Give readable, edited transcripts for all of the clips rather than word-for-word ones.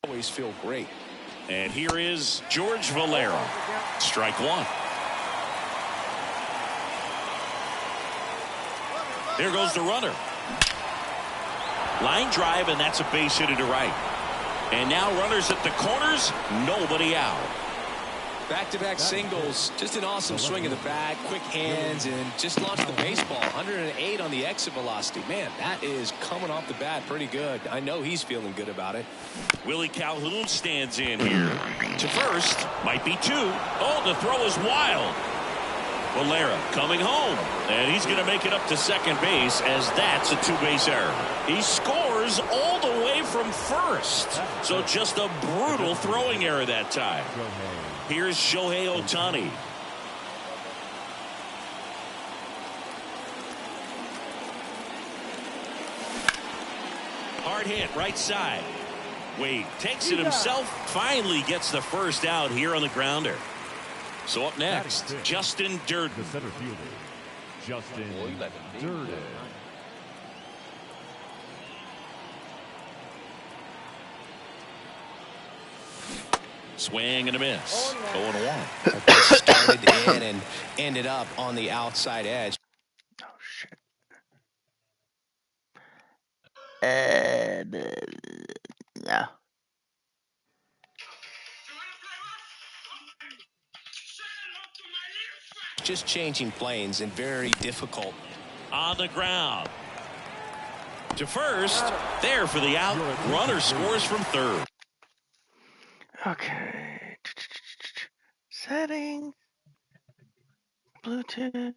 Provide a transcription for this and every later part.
always feel great. And here is George Valera. Strike one. There goes the runner. Line drive, and that's a base hit to right. And now runners at the corners, nobody out. Back-to-back singles, just an awesome swing of the bat, quick hands, and just launched the baseball. 108 on the exit velocity. Man, that is coming off the bat pretty good. I know he's feeling good about it. Willie Calhoun stands in here. To first, might be two. Oh, the throw is wild. Valera coming home, and he's going to make it up to second base as that's a two-base error. He scores all the way from first. So just a brutal throwing error that time. Here's Shohei Ohtani. Hard hit right side. Wade takes it himself, finally gets the first out here on the grounder. So up next, Justin Durden. The center fielder, Justin Durden. Swing and a miss. 0-1. Started in and ended up on the outside edge. Oh, shit. No. Just changing planes and very difficult. On the ground. To first. There for the out. Runner scores from third. Okay. Settings. Bluetooth.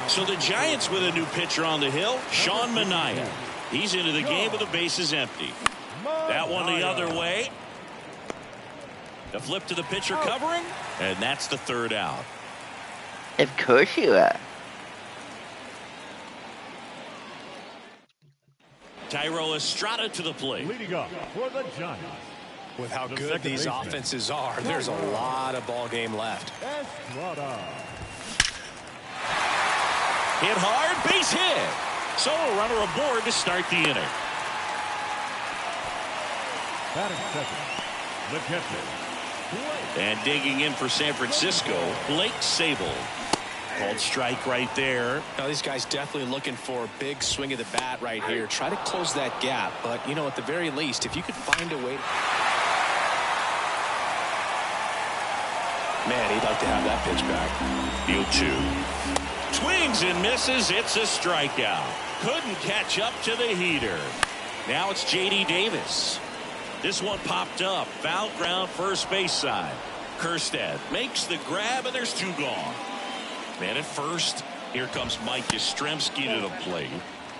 So the Giants with a new pitcher on the hill, Sean Manaea. He's into the game with the bases empty. That one the other way. The flip to the pitcher covering, and that's the third out. Of course you are. Thairo Estrada to the plate. Leading up for the Giants. With how good these offenses are, there's a lot of ball game left. Estrada. Hit hard, base hit. So a runner aboard to start the inning. Batting second, the catcher. And digging in for San Francisco, Blake Sabol. Called strike right there. Now these guys definitely looking for a big swing of the bat right here. Try to close that gap, but you know, at the very least, if you could find a way. Man, he'd like to have that pitch back. 0-2. Swings and misses. It's a strikeout. Couldn't catch up to the heater. Now it's J.D. Davis. This one popped up. Foul ground, first base side. Kjerstad makes the grab, and there's two gone. Man at first. Here comes Mike Yastrzemski to the plate.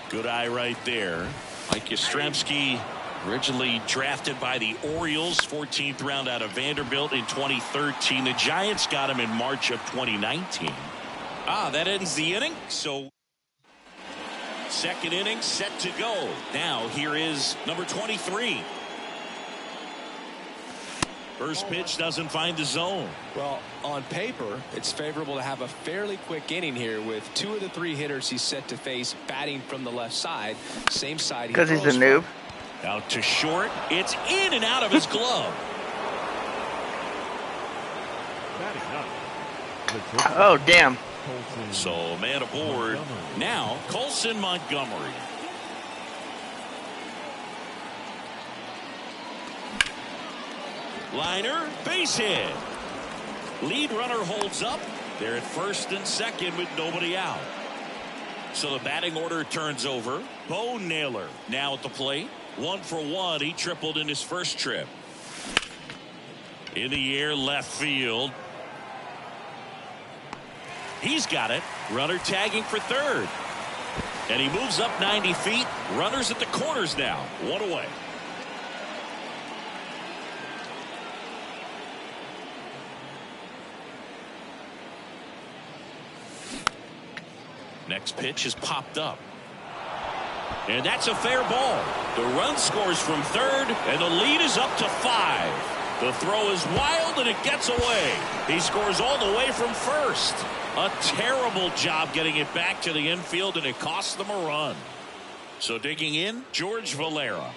Good eye right there. Mike Yastrzemski, originally drafted by the Orioles, 14th round out of Vanderbilt in 2013. The Giants got him in March of 2019. That ends the inning. So second inning set to go. Now here is number 23. First pitch doesn't find the zone. Well, on paper, it's favorable to have a fairly quick inning here with two of the three hitters he's set to face batting from the left side. Same side. Because he's a noob. Out to short. It's in and out of his glove. Oh, damn. So man aboard. Now Colson Montgomery. Liner, base hit. Lead runner holds up. They're at first and second with nobody out. So the batting order turns over. Bo Naylor now at the plate. 1 for 1. He tripled in his first trip. In the air, left field. He's got it. Runner tagging for third. And he moves up 90 feet. Runners at the corners now. One away. Next pitch is popped up. And that's a fair ball. The run scores from third, and the lead is up to 5. The throw is wild, and it gets away. He scores all the way from first. A terrible job getting it back to the infield, and it costs them a run. So digging in, George Valera.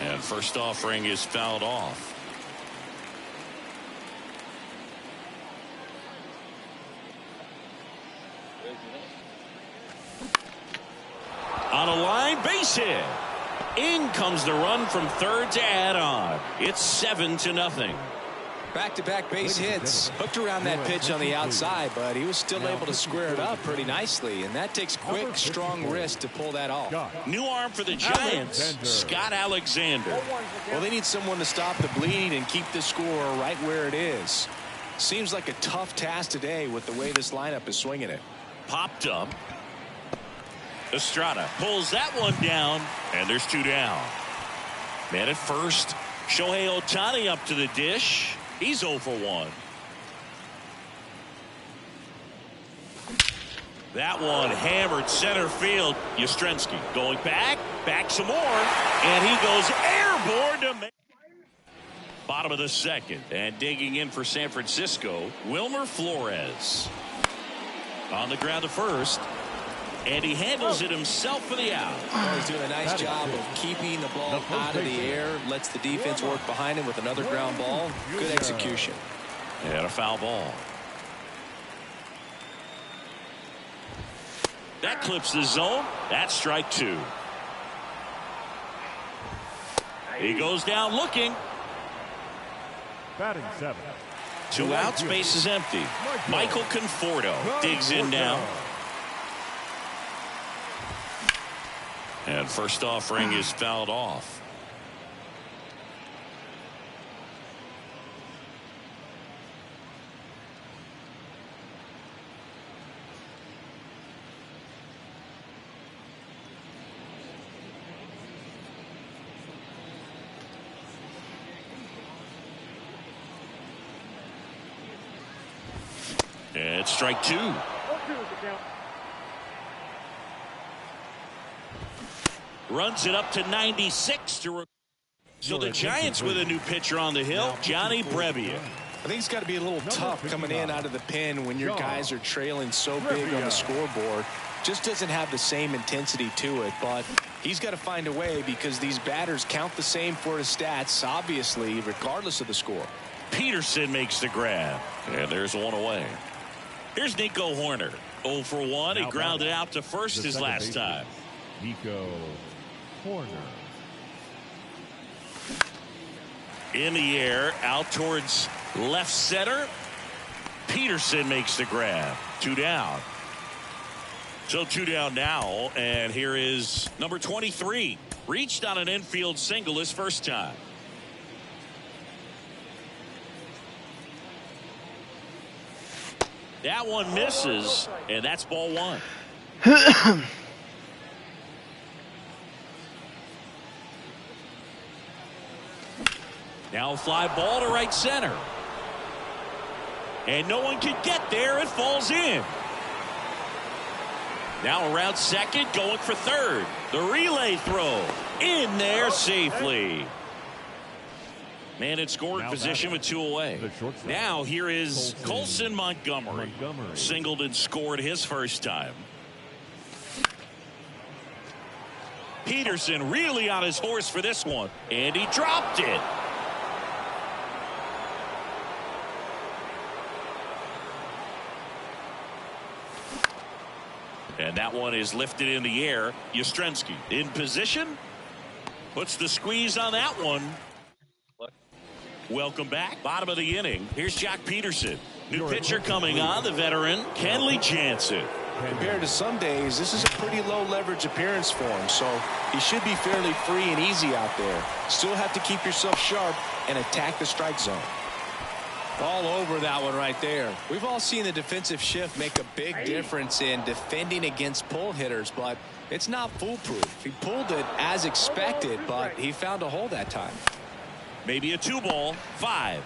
And first offering is fouled off. On a line, base hit. In comes the run from third to add on. It's 7-0. Back-to-back base hits. Hooked around that pitch on the outside, but he was still able to square it up pretty nicely, and that takes quick, strong wrist to pull that off. New arm for the Giants, Scott Alexander. Well, they need someone to stop the bleeding and keep the score right where it is. Seems like a tough task today with the way this lineup is swinging it. Popped up. Estrada pulls that one down, and there's 2 down. Man at first, Shohei Ohtani up to the dish. He's 0 for 1. That one hammered center field. Yastrzemski going back some more, and he goes airborne to bottom of the second. And digging in for San Francisco, Wilmer Flores. On the ground to first, and he handles it himself for the out. Well, he's doing a nice job of keeping the ball out of the air, lets the defense work behind him with another ground ball. Good execution. And a foul ball. That clips the zone. That's strike 2. He goes down looking. Batting 7. 2 outs, base is empty. Michael Conforto digs in now. And first offering is fouled off. And it's strike 2. Runs it up to 96 to. So the Giants with a new pitcher on the hill, Johnny Brebbia. I think it's got to be a little tough coming in out of the pen when your guys are trailing so big on the scoreboard. Just doesn't have the same intensity to it, but he's got to find a way because these batters count the same for his stats, obviously, regardless of the score. Peterson makes the grab, and there's one away. Here's Nico Hoerner. 0 for 1. He grounded out to first his last time. Nico Hoerner. In the air, out towards left center. Peterson makes the grab. 2 down. So 2 down now, and here is number 23. Reached on an infield single his first time. That one misses, and that's ball 1. Now a fly ball to right center. And no one can get there. It falls in. Now around second, going for third. The relay throw in there safely. Man in scoring position with 2 away. Now here is Colson Montgomery. Singled and scored his first time. Peterson really on his horse for this one. And he dropped it. And that one is lifted in the air. Yastrzemski in position. Puts the squeeze on that one. Welcome back. Bottom of the inning. Here's Jock Peterson. New pitcher coming on, the veteran, Kenley Jansen. Compared to some days, this is a pretty low leverage appearance for him, so he should be fairly free and easy out there. Still have to keep yourself sharp and attack the strike zone. All over that one right there. We've all seen the defensive shift make a big difference in defending against pull hitters, but it's not foolproof. He pulled it as expected, but he found a hole that time. Maybe a 2-ball. 5.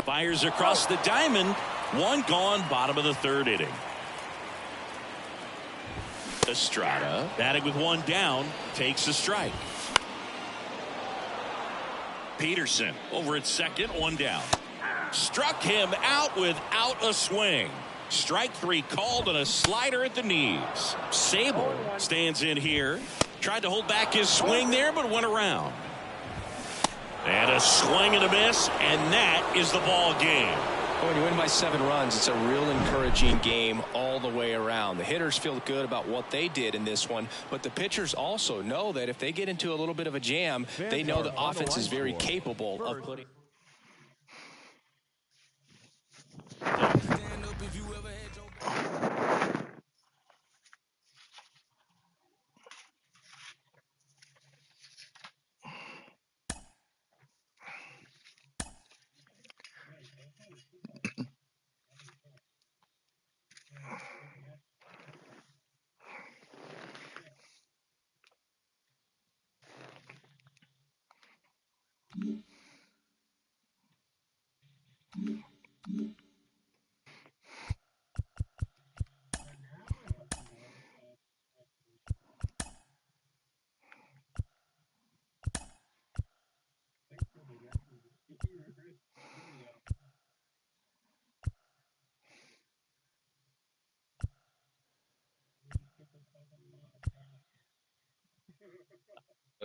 Fires across the diamond. 1 gone, bottom of the 3rd inning. Estrada batting with 1 down, takes a strike. Peterson over at second, 1 down. Struck him out without a swing. Strike 3 called on a slider at the knees. Sable stands in here. Tried to hold back his swing there, but went around. And a swing and a miss, and that is the ball game. When you win by 7 runs, it's a real encouraging game all the way around. The hitters feel good about what they did in this one, but the pitchers also know that if they get into a little bit of a jam, they know the offense is very capable of putting.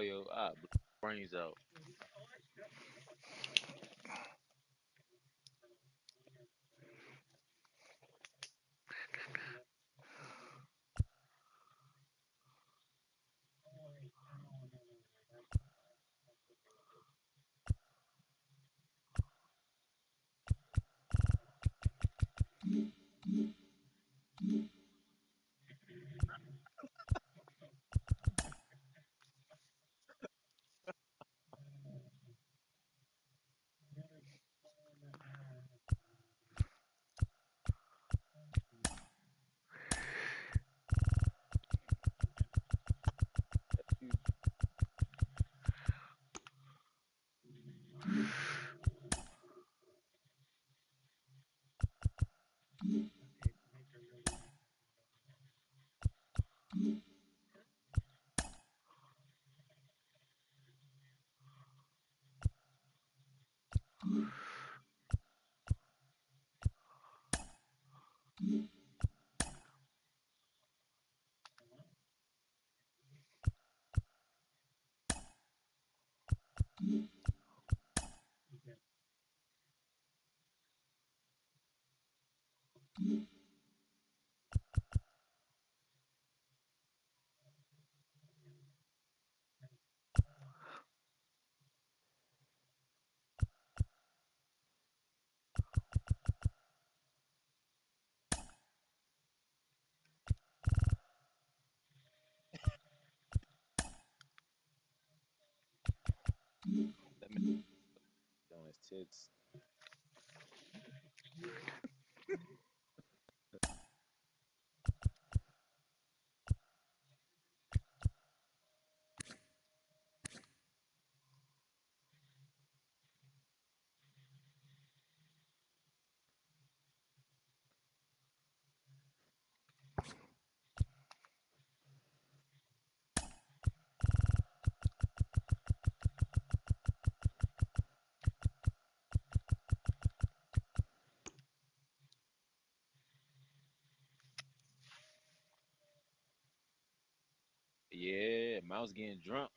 Yo, brains out. That man on his tits. Yeah, Mouse getting drunk.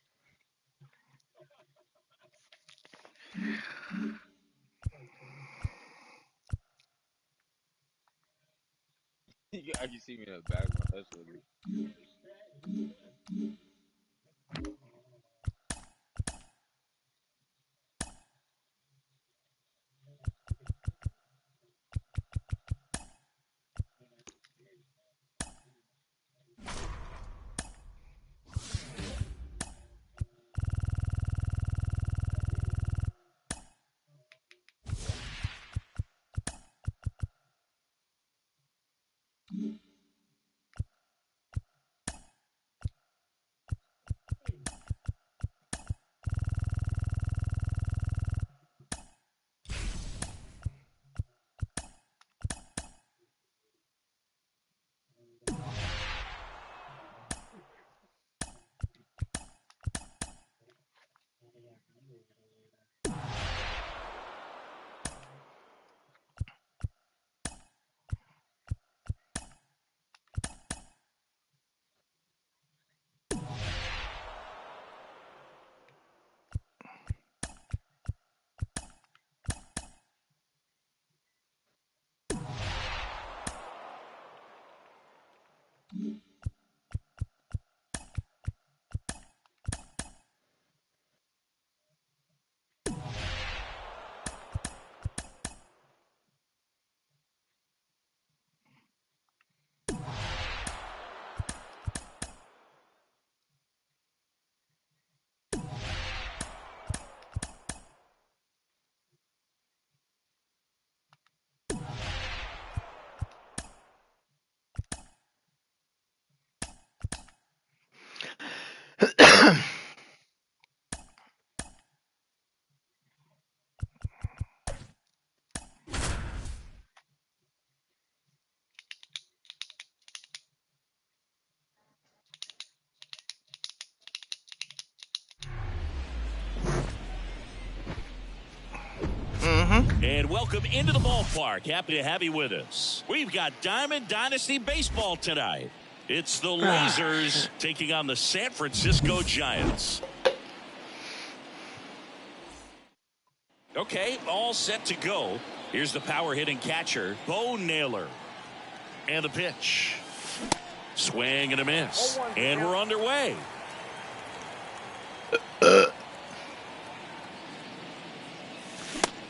I can see me in the background. That's what it is. And welcome into the ballpark. Happy to have you with us. We've got Diamond Dynasty Baseball tonight. It's the Lasers taking on the San Francisco Giants. Okay, all set to go. Here's the power hitting catcher, Bo Naylor. And the pitch. Swing and a miss. And we're underway.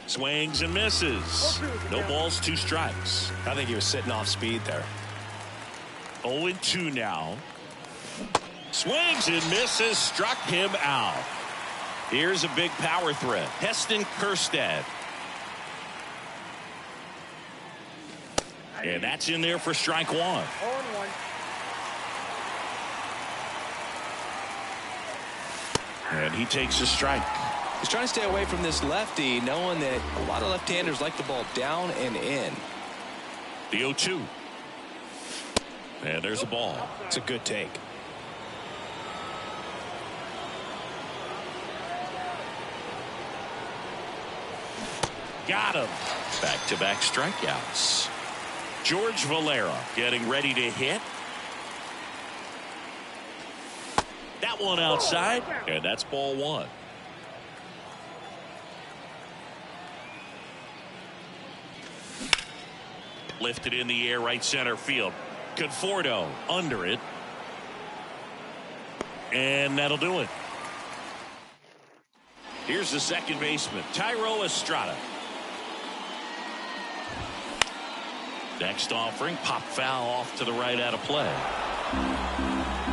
Swings and misses. No balls, 2 strikes. I think he was sitting off speed there. 0-2 now. Swings and misses. Struck him out. Here's a big power threat. Heston Kjerstad. And that's in there for strike 1. And he takes a strike. He's trying to stay away from this lefty, knowing that a lot of left-handers like the ball down and in. The 0-2. And there's a ball. It's a good take. Got him. Back-to-back strikeouts. George Valera getting ready to hit. That one outside, and that's ball 1. Lifted in the air, right center field. Conforto under it. And that'll do it. Here's the second baseman, Thairo Estrada. Next offering, pop foul off to the right out of play.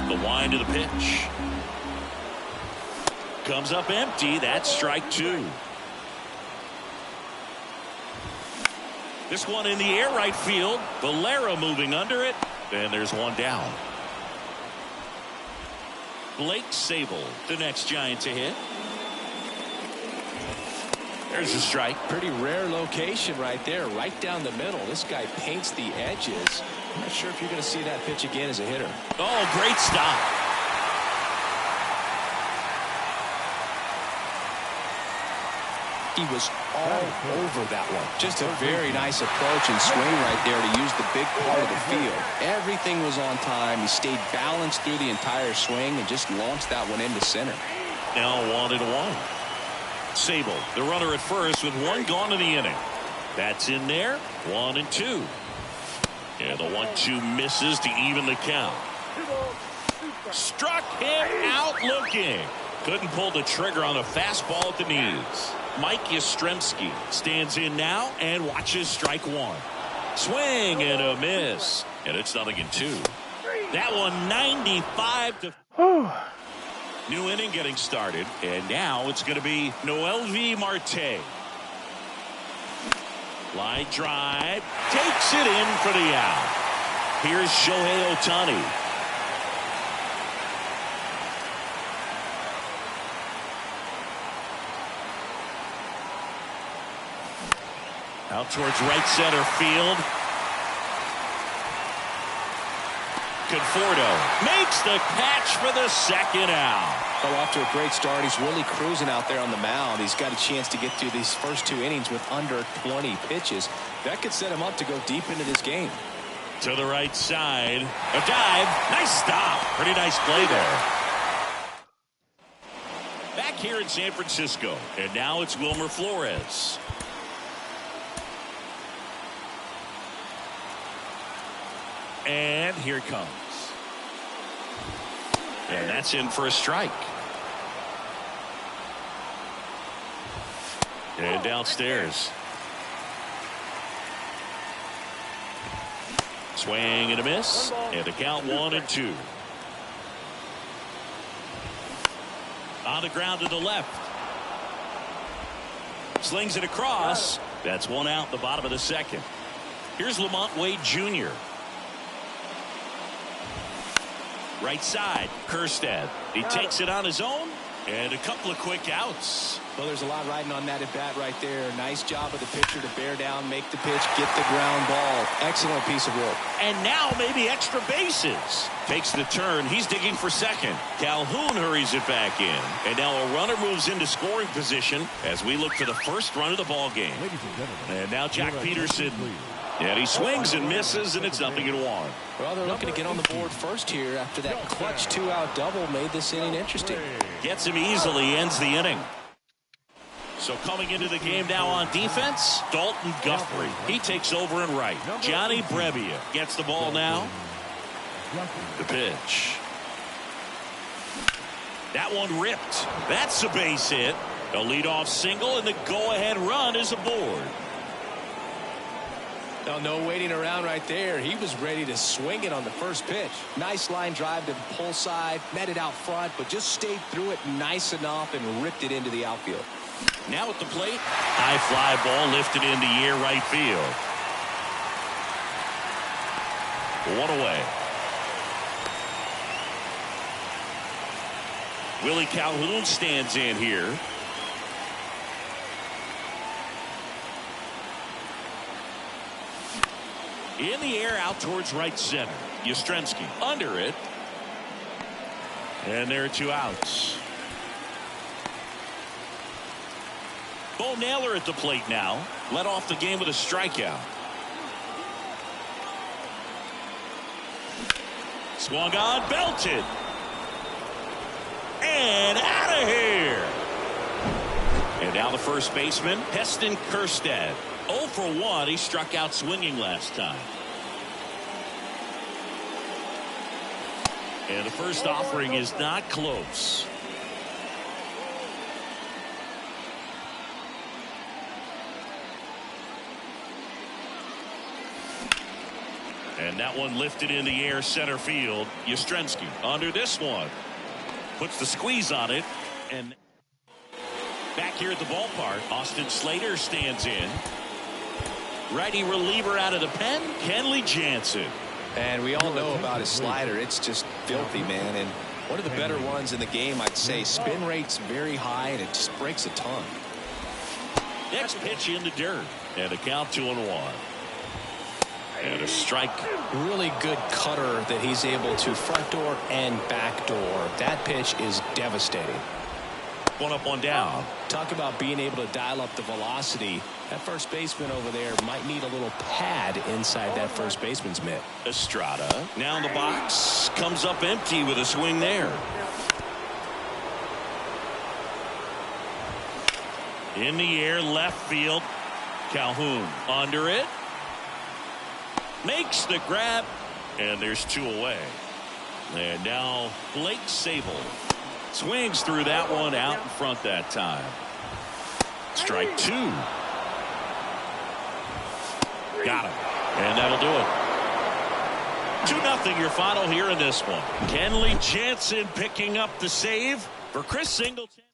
The wind of the pitch. Comes up empty. That's strike 2. This one in the air, right field. Valera moving under it. And there's one down. Blake Sabol, the next Giant to hit. There's a strike. Pretty rare location right there, right down the middle. This guy paints the edges. I'm not sure if you're going to see that pitch again as a hitter. Oh, great stop. He was all over that one. Just a very nice approach and swing right there to use the big part of the field. Everything was on time. He stayed balanced through the entire swing and just launched that one into center. Now 1-1. Sabol, the runner at first with 1 gone in the inning. That's in there. 1-2. And the 1-2 misses to even the count. Struck him out looking. Couldn't pull the trigger on a fastball at the knees. Mike Yastrzemski stands in now and watches strike 1. Swing and a miss. And it's 0-2. That one 95 to... New inning getting started. And now it's going to be Noelvi Marte. Line drive. Takes it in for the out. Here's Shohei Ohtani. Out towards right center field. Conforto makes the catch for the second out. Well, off to a great start. He's really cruising out there on the mound. He's got a chance to get through these first 2 innings with under 20 pitches. That could set him up to go deep into this game. To the right side. A dive. Nice stop. Pretty nice play there. Back here in San Francisco. And now it's Wilmer Flores. And here it comes. And that's in for a strike. And downstairs. Swing and a miss. And the count 1-2. On the ground to the left. Slings it across. That's 1 out, the bottom of the second. Here's Lamont Wade Jr. Right side, Kjerstad. He takes it on his own, and a couple of quick outs. Well, there's a lot riding on that at bat right there. Nice job of the pitcher to bear down, make the pitch, get the ground ball. Excellent piece of work. And now maybe extra bases. Takes the turn. He's digging for second. Calhoun hurries it back in. And now a runner moves into scoring position as we look for the first run of the ball game. And now Jack Peterson. And he swings and misses, and it's 0-1. Well, they're looking to get on the board first here after that clutch 2-out double made this inning interesting. Gets him easily, ends the inning. So coming into the game now on defense, Dalton Guthrie. He takes over in right. Johnny Brebbia gets the ball now. The pitch. That one ripped. That's a base hit. A leadoff single, and the go-ahead run is aboard. No waiting around right there. He was ready to swing it on the first pitch. Nice line drive to the pull side. Met it out front, but just stayed through it nice enough and ripped it into the outfield. Now at the plate. High fly ball lifted into air right field. 1 away. Willie Calhoun stands in here. In the air out towards right center. Yastrzemski under it. And there are 2 outs. Bo Naylor at the plate now. Led off the game with a strikeout. Swung on, belted. And out of here. And now the first baseman, Heston Kjerstad. 0 for 1. He struck out swinging last time. And the first offering is not close. And that one lifted in the air center field. Yastrzemski under this one. Puts the squeeze on it. And back here at the ballpark, Austin Slater stands in. Righty reliever out of the pen, Kenley Jansen. And we all know about his slider. It's just filthy, man. And one of the better ones in the game, I'd say. Spin rate's very high, and it just breaks a ton. Next pitch in the dirt. And a count 2-1. And a strike. Really good cutter that he's able to front door and back door. That pitch is devastating. 1 up, 1 down. Talk about being able to dial up the velocity. That first baseman over there might need a little pad inside that first baseman's mitt. Estrada now in the box. Comes up empty with a swing there. In the air, left field. Calhoun under it. Makes the grab. And there's 2 away. And now Blake Sabol. Swings through that one out in front that time. Strike 2. Got him. And that'll do it. 2-0 your final here in this one. Kenley Jansen picking up the save for Chris Singleton.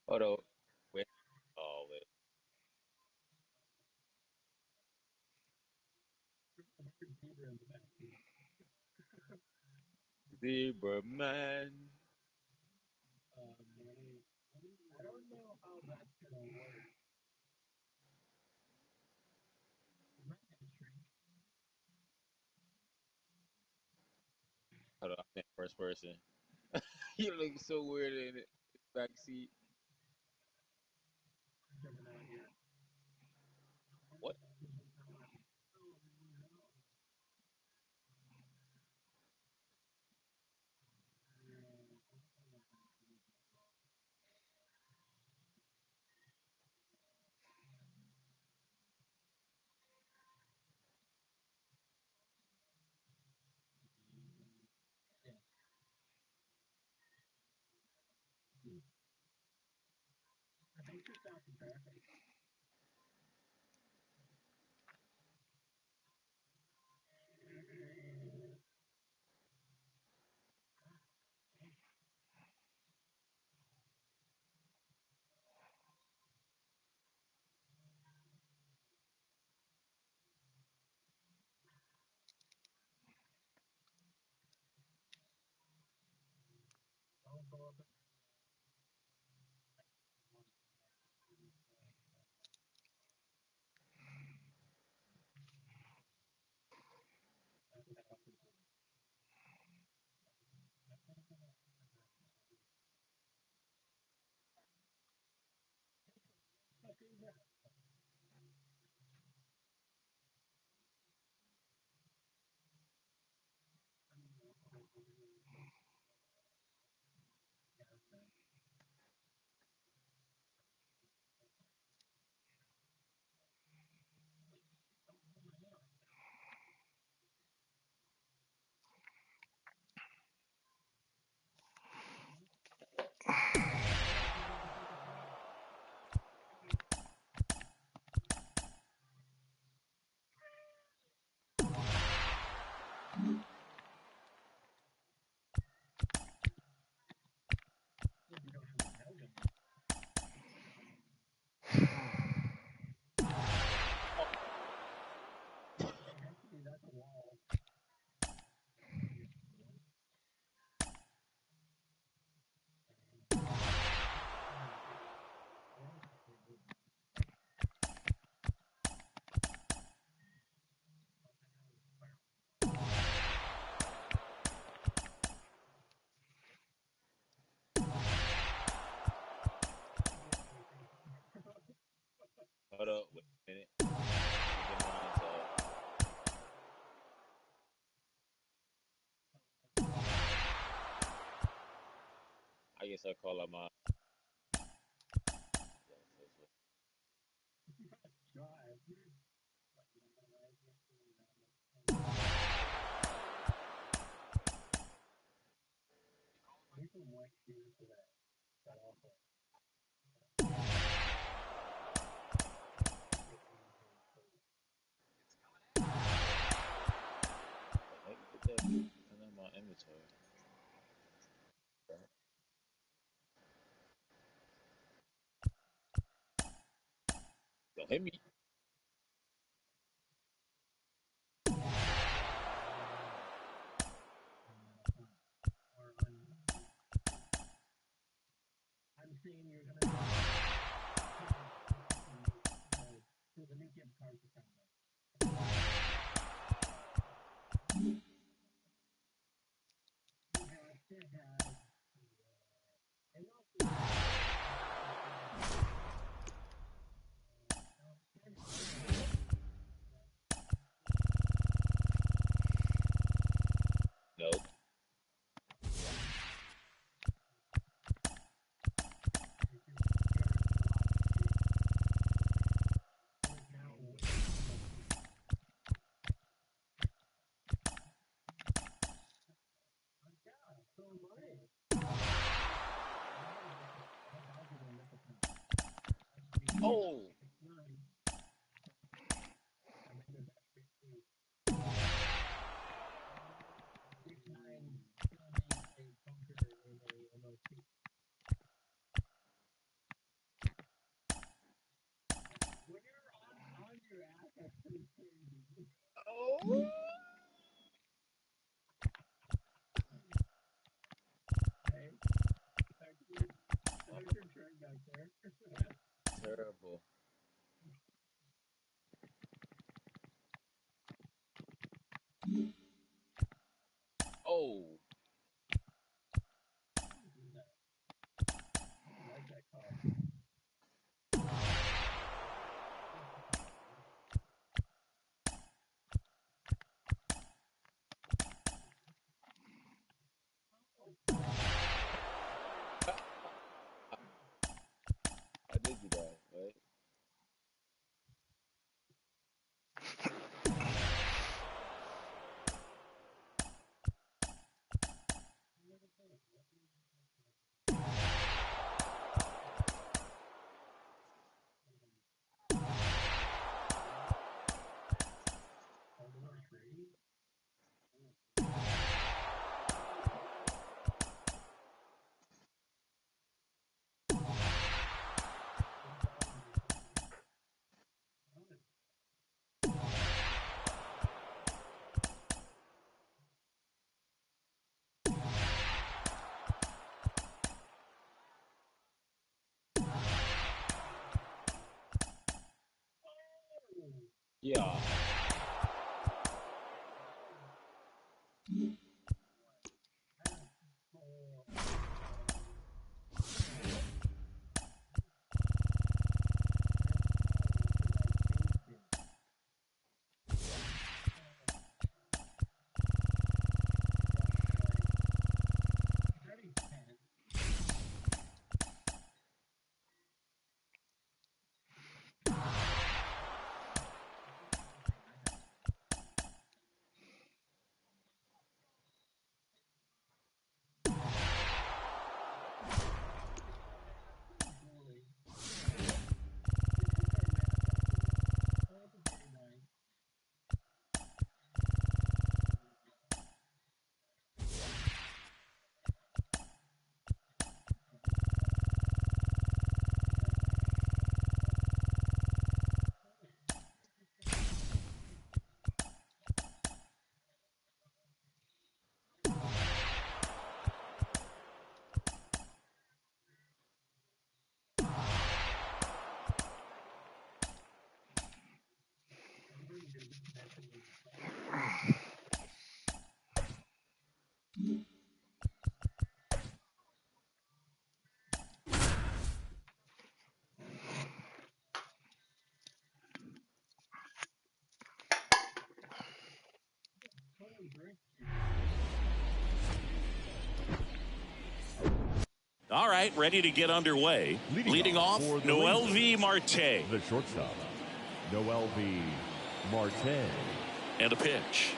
Hold on. Wait. Oh, wait. Zebra man. Hold on. I'm saying first person. You look so weird in it. Back seat. What? guess I call her my. Hey, put that in my inventory. Don't hit me. Nope. Oh. Oh. Terrible. Oh. I did you that, right? Yeah. All right, ready to get underway. Leading off, Noel V. Marte. The shortstop, Noel V. Marte. And a pitch.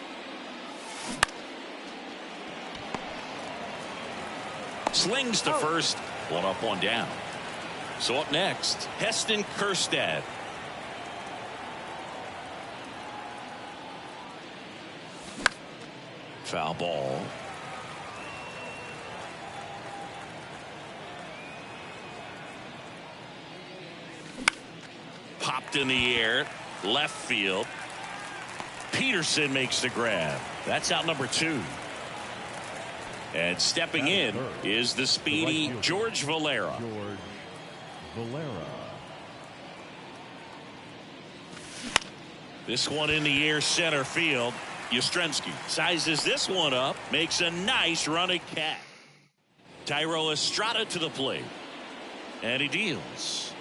Slings to first. One up, one down. So up next, Heston Kjerstad. Foul ball. Popped in the air. Left field. Peterson makes the grab. That's out number 2. And stepping in is the speedy George Valera. George Valera. This one in the air center field. Yastrzemski sizes this one up. Makes a nice running catch. Thairo Estrada to the plate. And he deals.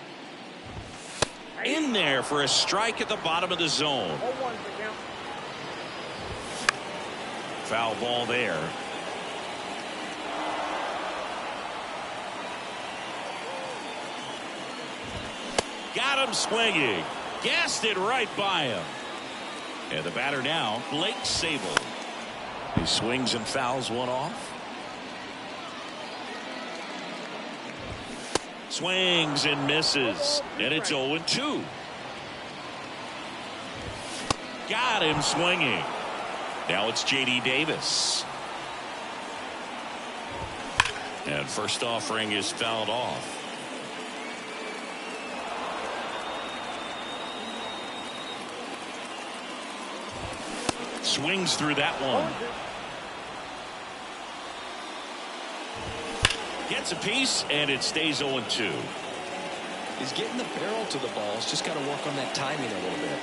In there for a strike at the bottom of the zone. Foul ball there. Got him swinging. Gassed it right by him. And the batter now, Blake Sabol. He swings and fouls one off. Swings and misses. And it's 0-2. Got him swinging. Now it's J.D. Davis. And first offering is fouled off. Swings through that one. Gets a piece, and it stays 0-2. He's getting the barrel to the balls. Just got to work on that timing a little bit.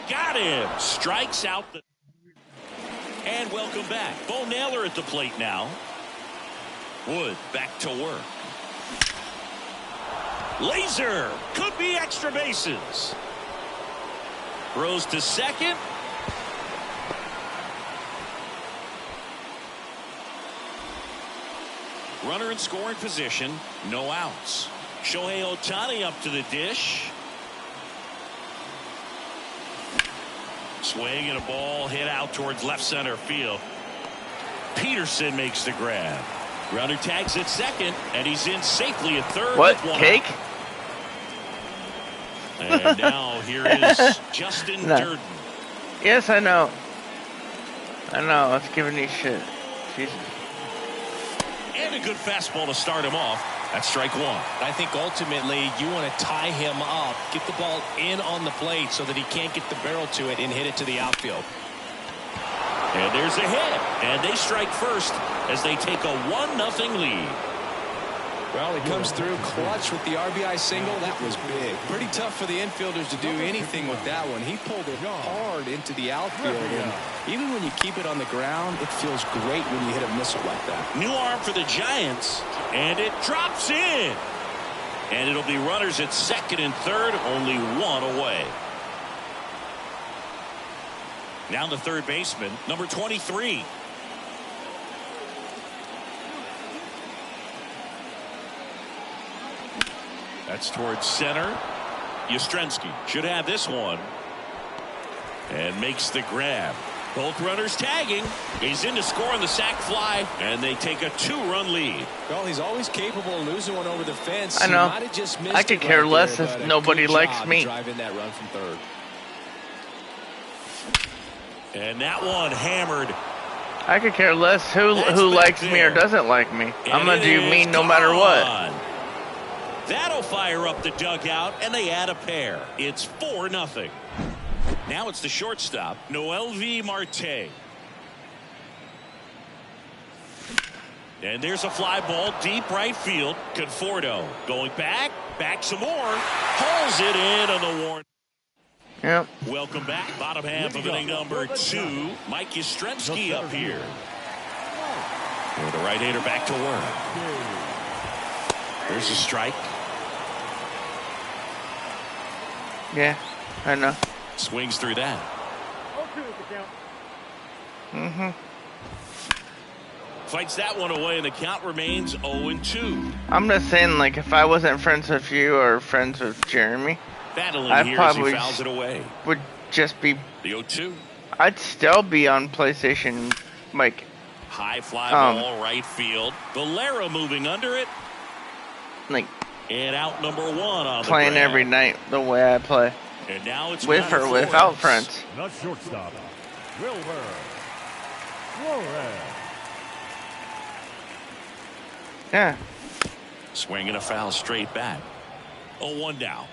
Got him. Strikes out the. And welcome back. Bo Naylor at the plate now. Wood back to work. Laser. Could be extra bases. Throws to second. Runner in scoring position. No outs. Shohei Ohtani up to the dish. Swing and a ball hit out towards left center field. Peterson makes the grab. Runner tags at second, and he's in safely at third. What? Cake? And now here is Justin Durden. Yes, I know. I know. I was giving you shit. Jesus. And a good fastball to start him off. That's strike one. I think ultimately you want to tie him up, get the ball in on the plate so that he can't get the barrel to it and hit it to the outfield. And there's a hit. And they strike first as they take a 1-0 lead. Well, he comes through clutch with the RBI single. That was big. Pretty tough for the infielders to do anything with that one. He pulled it hard into the outfield. And even when you keep it on the ground, it feels great when you hit a missile like that. New arm for the Giants. And it drops in. And it'll be runners at second and third, only one away. Now the third baseman, number 23. That's towards center. Yastrzemski should have this one. And makes the grab. Both runners tagging. He's in to score on the sac fly. And they take a 2-run lead. Well, he's always capable of losing one over the fence. I know. He might have just missed I could care right less there, if nobody likes me. Driving that run from third. And that one hammered. I could care less who likes me or doesn't like me. I'm going to do me no matter what. That'll fire up the dugout, and they add a pair. It's 4-0. Now it's the shortstop, Noel V. Marte. And there's a fly ball deep right field. Conforto going back some more. Hauls it in on the warning. Yep. Welcome back. Bottom half of inning number 2. Mike Yastrzemski up here. And the right-hander back to work. There's a strike. Yeah, I know. Swings through that. Fights that one away, and the count remains 0-2. I'm just saying, like, if I wasn't friends with you or friends with Jeremy, Battling I here as he probably fouls it away. would just be. The 0-2. I'd still be on PlayStation, like. High fly ball, right field. Valera moving under it. Like. And out number 1 on the Playing grab. every night the way I play. And now it's with or without friends. The shortstop, Wilmer Flores. Yeah. Swinging a foul straight back. 0-1 now.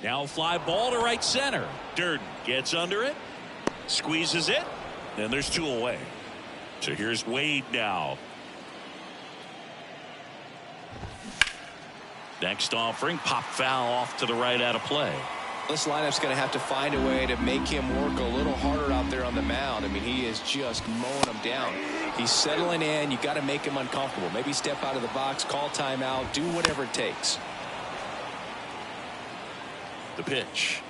Now fly ball to right center. Durden gets under it. Squeezes it. And there's 2 away. So here's Wade now. Next offering, pop foul off to the right out of play. This lineup's going to have to find a way to make him work a little harder out there on the mound. I mean, he is just mowing them down. He's settling in. You got to make him uncomfortable. Maybe step out of the box, call timeout, do whatever it takes. The pitch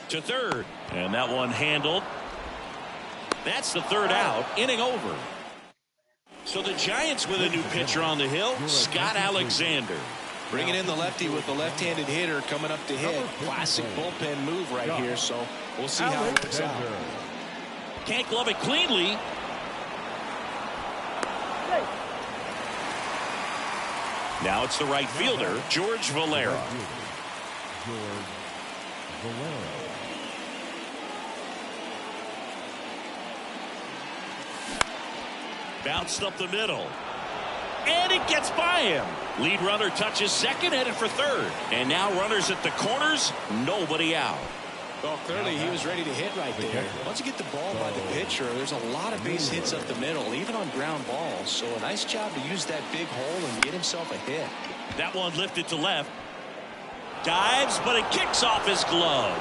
to third, and that one handled. That's the third out. Inning over. So the Giants with a new pitcher on the hill, Scott Alexander. Bringing in the lefty with the left-handed hitter coming up to hit. Classic bullpen move right here, so we'll see how it works out. Can't glove it cleanly. Now it's the right fielder, George Valera. Bounced up the middle. And it gets by him. Lead runner touches second, headed for third. And now runners at the corners, nobody out. Well, clearly he was ready to hit right there. Once you get the ball by the pitcher, there's a lot of base hits up the middle, even on ground balls. So a nice job to use that big hole and get himself a hit. That one lifted to left. Dives, but it kicks off his glove.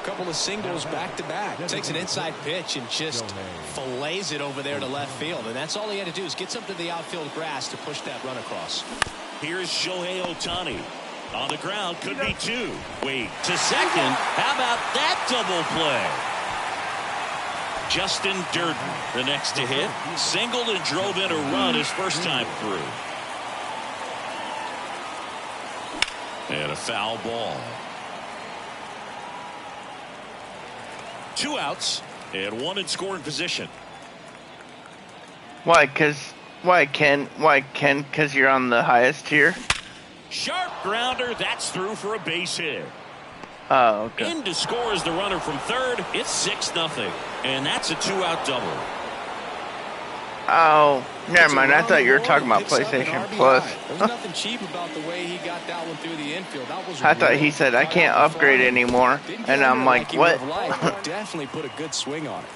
Couple of singles back-to-back. Takes an inside pitch and just fillets it over there to left field. And that's all he had to do is get something to the outfield grass to push that run across. Here's Shohei Ohtani. On the ground, could be 2. Wade to second. How about that double play? Justin Durden, the next to hit. Singled and drove in a run his first time through. And a foul ball. 2 outs and 1 in scoring position. Why? Ken? Because you're on the highest tier? Sharp grounder. That's through for a base hit. Oh, okay. In to score is the runner from third. It's 6-0. And that's a 2-out double. Oh, never mind. I thought you were talking about PlayStation Plus. There's nothing cheap about the way he got that one through the infield. That was I thought he said, I can't upgrade anymore. And I'm like, what? Definitely put a good swing on it.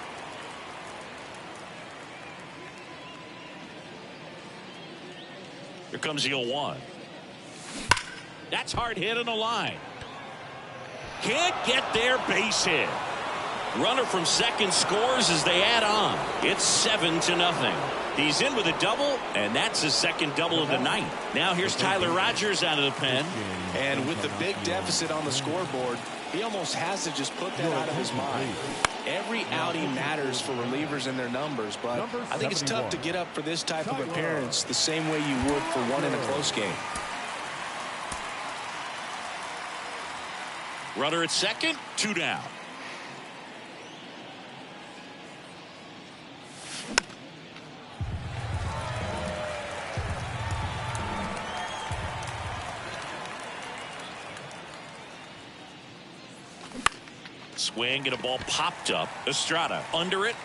Here comes the 0-1. That's hard hit on the line. Can't get there, base hit. Runner from second scores as they add on. It's 7-0. He's in with a double, and that's his second double of the night. Now here's Tyler Rogers out of the pen. And with the big deficit on the scoreboard, he almost has to just put that out of his mind. Every outing matters for relievers and their numbers, but I think it's tough to get up for this type of appearance the same way you would for one in a close game. Runner at second, 2 down. Swing and a ball popped up. Estrada under it.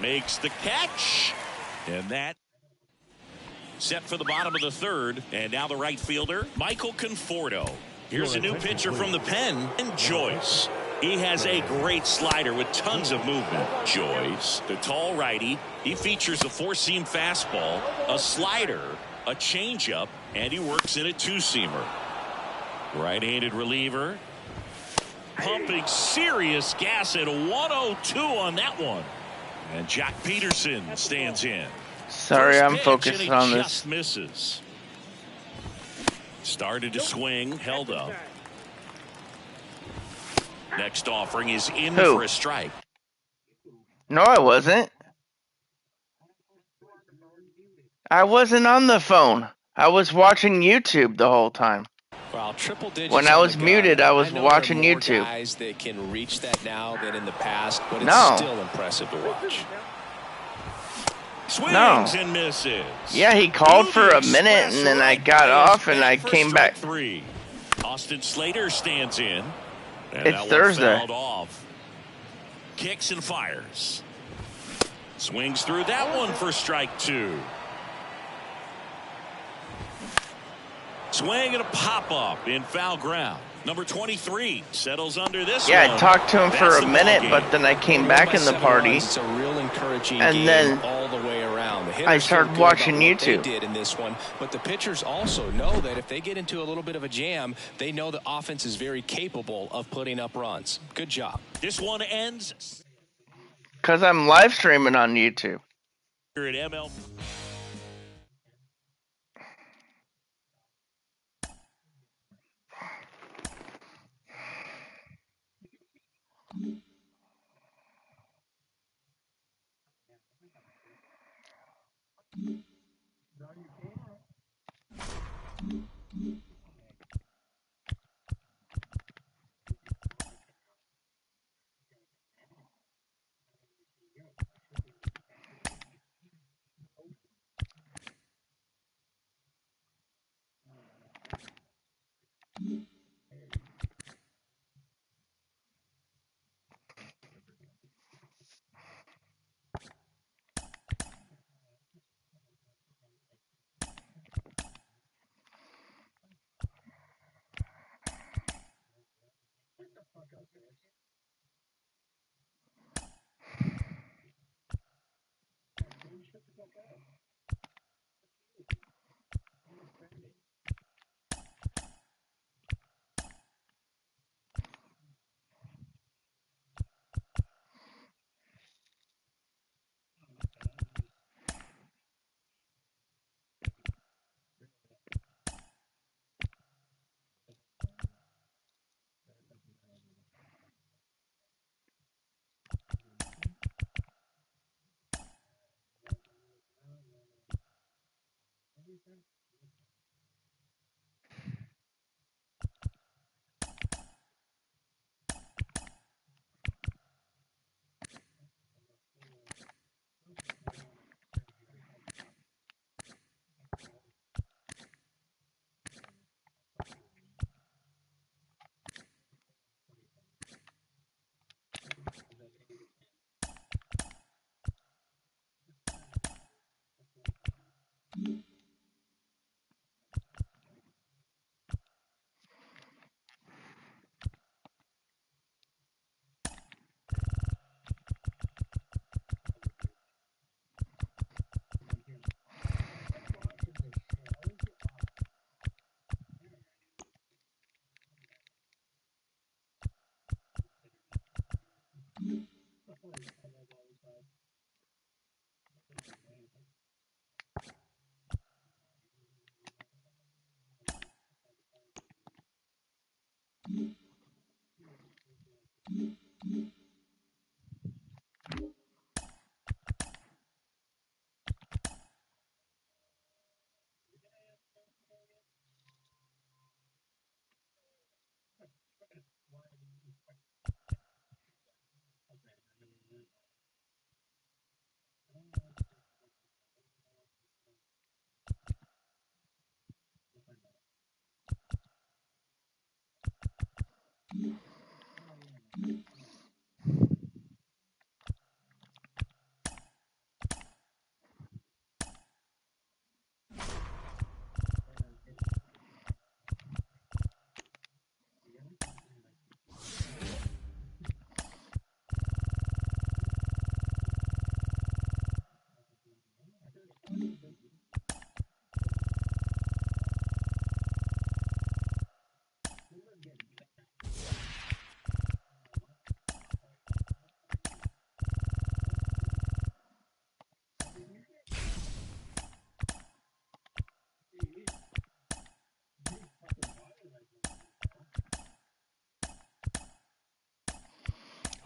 Makes the catch. And that set for the bottom of the third. And now the right fielder, Michael Conforto. Here's a new pitcher from the pen, and Joyce. He has a great slider with tons of movement. Joyce, the tall righty, he features a 4-seam fastball, a slider, a changeup, and he works in a 2-seamer. Right-handed reliever. Pumping serious gas at 102 on that one. And Jack Peterson stands in. Sorry, I'm focused on just this. misses. Started to swing, held up. Next offering is in Who? for a strike. No, I wasn't. I wasn't on the phone. I was watching YouTube the whole time. Well, triple digits When I on was the gun. muted, I was know watching there are more YouTube. guys that can reach that now than in the past, but it's No. still impressive to watch. Swings and misses. Yeah, he called for a minute, and then I got off, and I came back. 3. Austin Slater stands in. And It's that one Thursday. fouled off. Kicks and fires. Swings through that one for strike 2. Swing and a pop-up in foul ground. Number 23 settles under this Yeah, one. I talked to him for That's a the minute, ballgame. but then I came back in the party. It's a real encouraging And game then all the way around. The hitters I feel started good watching about what they YouTube. did in this one, but the pitchers also know that if they get into a little bit of a jam, they know the offense is very capable of putting up runs. Good job. This one ends Because I'm live streaming on YouTube. here at ML.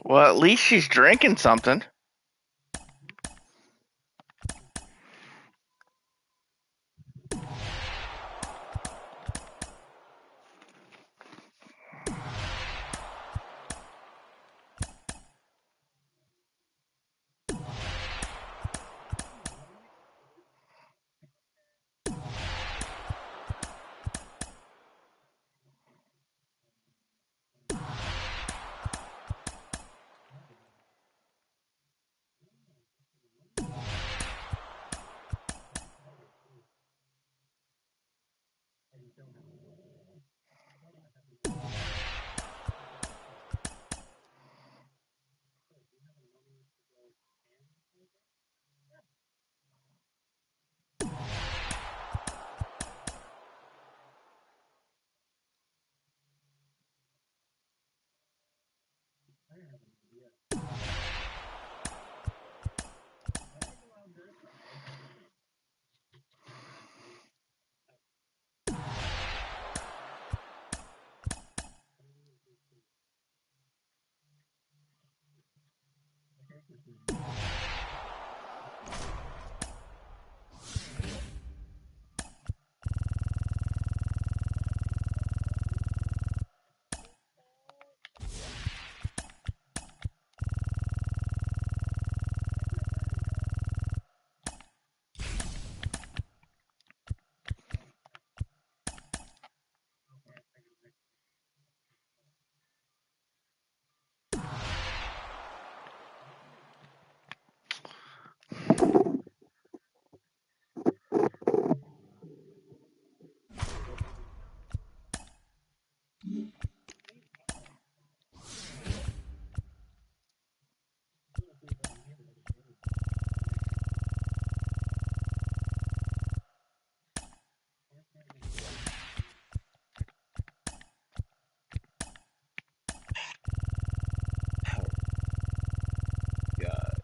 Well, at least she's drinking something. God.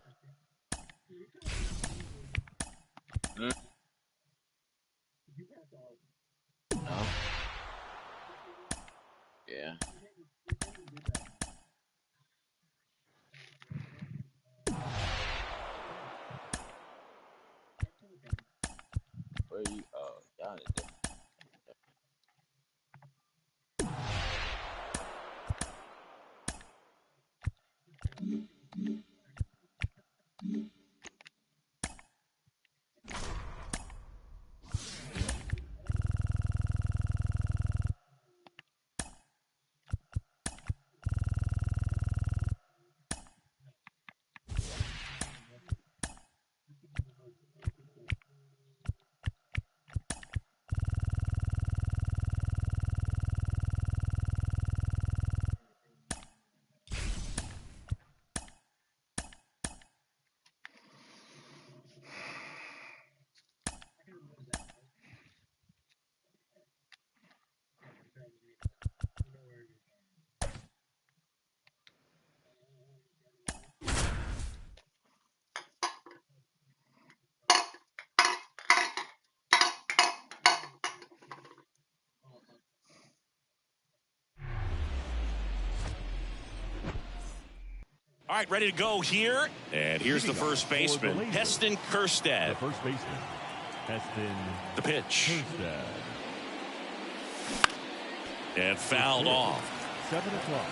No. Yeah. Where you? Oh, y'all is different. All right, ready to go here. And here's the first baseman, Heston Kjerstad. The first baseman, Heston. The pitch. Kjerstad. And fouled off. 7 o'clock.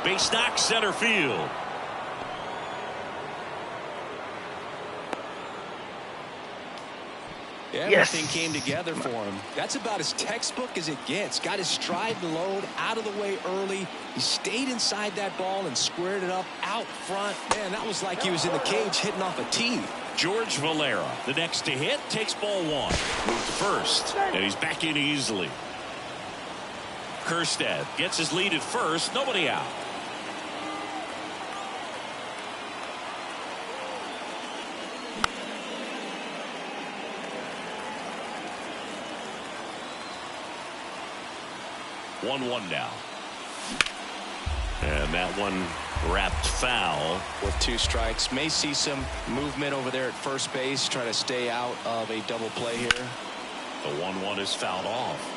Base knock, center field. Everything came together for him. That's about as textbook as it gets. Got his stride and load out of the way early. He stayed inside that ball and squared it up out front. Man, that was like he was in the cage hitting off a tee. George Valera, the next to hit, takes ball one. Moves to first, and he's back in easily. Kjerstad gets his lead at first. Nobody out. 1-1 now. And that one wrapped foul. With 2 strikes. May see some movement over there at first base. Try to stay out of a double play here. The 1-1 is fouled off.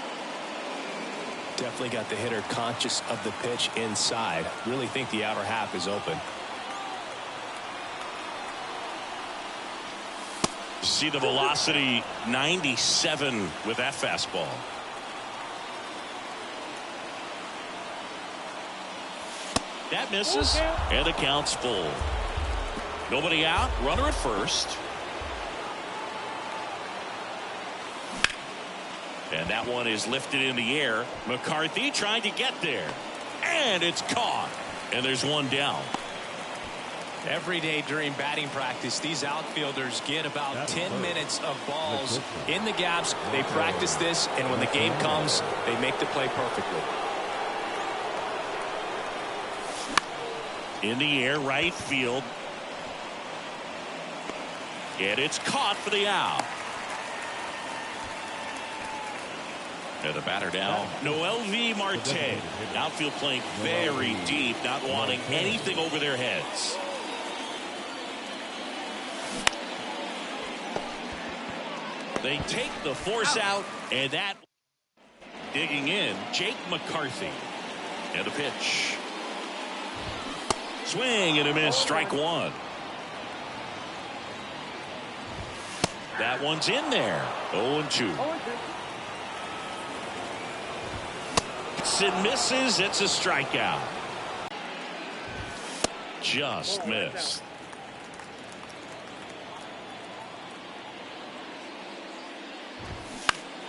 Definitely got the hitter conscious of the pitch inside. Really think the outer half is open. See the velocity, 97 with that fastball. That misses, and the count's full. Nobody out, runner at first. And that one is lifted in the air. McCarthy trying to get there. And it's caught. And there's one down. Every day during batting practice, these outfielders get about 10 minutes of balls in the gaps. They practice this, and when the game comes, they make the play perfectly. In the air, right field. And it's caught for the out. And the batter now, Noelvi Marte. Outfield playing very deep, not wanting anything over their heads. They take the force out, and that digging in, Jake McCarthy. And the pitch. Swing and a miss, strike one. That one's in there. 0-2. And misses. It's a strikeout. Just missed.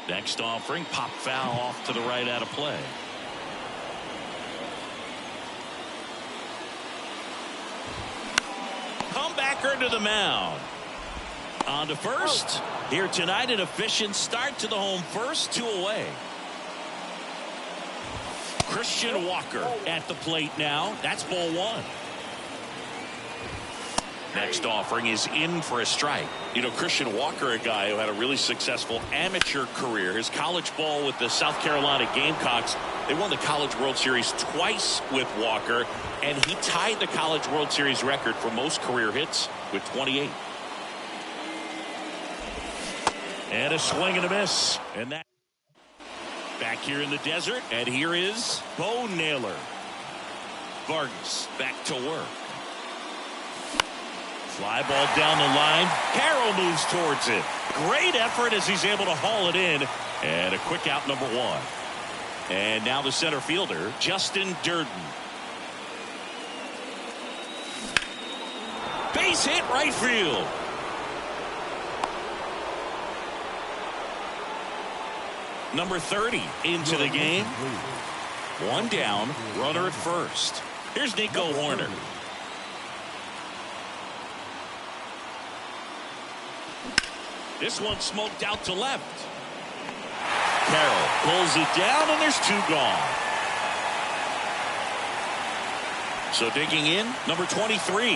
Next offering, pop foul off to the right out of play. Comebacker to the mound. On to first. Here tonight, an efficient start to the home first, 2 away. Christian Walker at the plate now. That's ball one. Next offering is in for a strike. You know, Christian Walker, a guy who had a really successful amateur career. His college ball with the South Carolina Gamecocks. They won the College World Series twice with Walker, and he tied the College World Series record for most career hits with 28. And a swing and a miss. And that back here in the desert, and here is Bo Naylor. Vargas back to work. Fly ball down the line. Carroll moves towards it. Great effort as he's able to haul it in. And a quick out, number one. And now the center fielder, Justin Durden. Base hit, right field. Number 30 into the game. One down, runner at first. Here's Nico Horner. This one smoked out to left. Carroll pulls it down, and there's 2 gone. So digging in, number 23.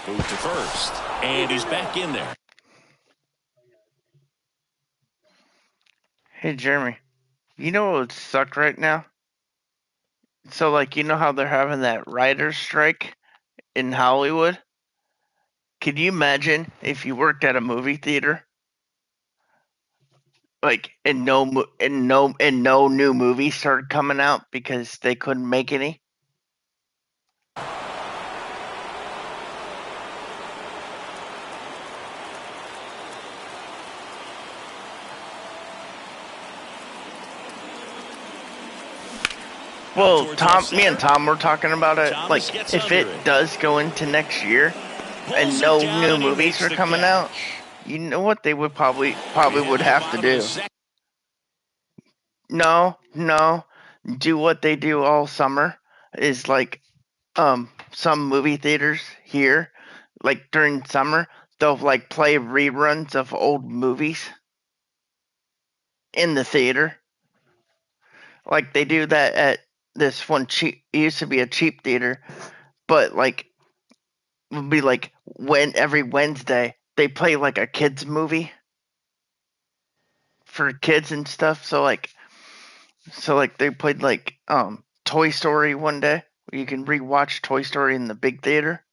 Move to first, and he's back in there. Hey, Jeremy, you know what would suck right now? So, like, you know how they're having that writer's strike in Hollywood? Could you imagine if you worked at a movie theater, like, and no new movies started coming out because they couldn't make any? Well, me and Tom were talking about it. Like, if it does go into next year and no new movies are coming out, you know what they would probably would have to do? No, do what they do all summer is like, some movie theaters here, like during summer, they'll like play reruns of old movies in the theater. Like they do that at this one cheap, it used to be a cheap theater, but like would be like when every Wednesday they play like a kids movie for kids and stuff. So like they played like Toy Story one day. You can rewatch Toy Story in the big theater.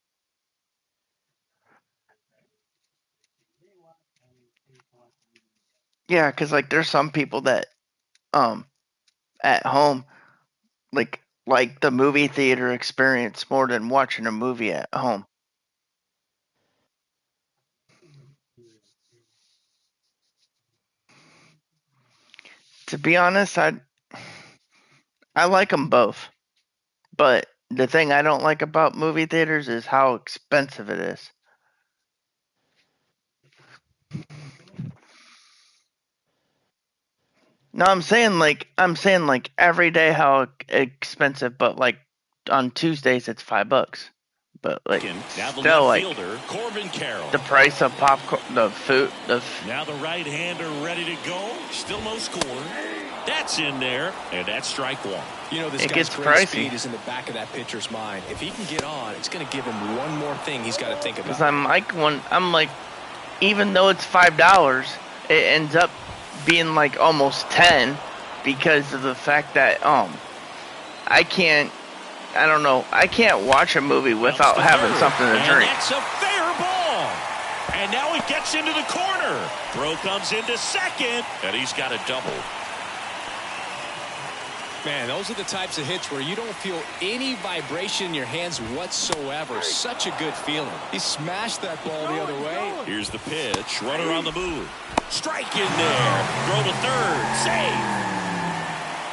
Yeah, because like there's some people that at home like the movie theater experience more than watching a movie at home. To be honest, I like them both, but the thing I don't like about movie theaters is how expensive it is. No, I'm saying like every day how expensive, but like on Tuesdays it's $5. But like Now the still left like fielder, Corbin Carroll. the price of popcorn, the food, Now the right-hander ready to go. Still no score. That's in there, and that's strike one. You know, this It guy's gets great pricey. speed is in the back of that pitcher's mind. If he can get on, it's going to give him one more thing he's got to think because about. I'm like, even though it's $5, it ends up being like almost 10 because of the fact that I can't watch a movie without having something to and drink. That's a fair ball. And now he gets into the corner. Throw comes into second, and he's got a double. Man, those are the types of hits where you don't feel any vibration in your hands whatsoever. Such a good feeling. He smashed that ball the other way. Here's the pitch. Runner on the move. Strike in there. Throw to third. Save.